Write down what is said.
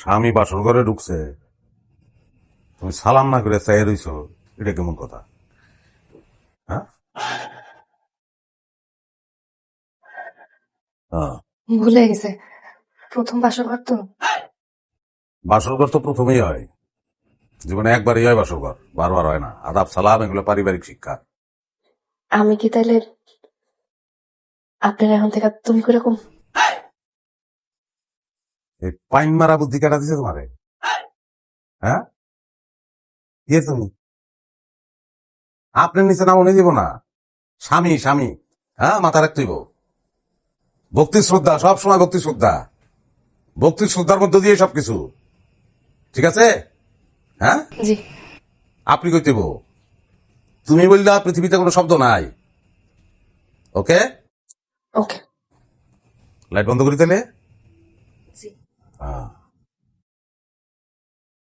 স্বামী বাসর ঘরে ঢুকছে, তুমি সালাম না করে চাই রইছ, এটা কেমন কথা? হ্যাঁ, হ্যাঁ। ভুলে গেছে প্রথম বাসর ঘর তো। বাসর ঘর তো প্রথমেই হয়, জীবনে একবারই হয় বাসর ঘর, বারবার হয় না। আদাব সালাম এগুলো পারিবারিক শিক্ষা। আমি কি তাইলে আপনার এখন থেকে তুমি কিরকম? এই পাইন মারা বুদ্ধি কাটা দিছে তোমারে? হ্যাঁ, কে তুমি? আপনার নিচে নাম উনি দিব না, স্বামী স্বামী। হ্যাঁ, মাথা রাখতে হইব। ভক্তি শ্রদ্ধা, সব সময় ভক্তি শ্রদ্ধা, ভক্তি শ্রদ্ধার মধ্য দিয়ে সবকিছু, ঠিক আছে? হ্যাঁ, জি। আপনি কইতেব, তুমি বললে পৃথিবীতে কোনো শব্দ নাই। ওকে, ওকে। লাইট বন্ধ করি তাহলে। জি। হ্যাঁ।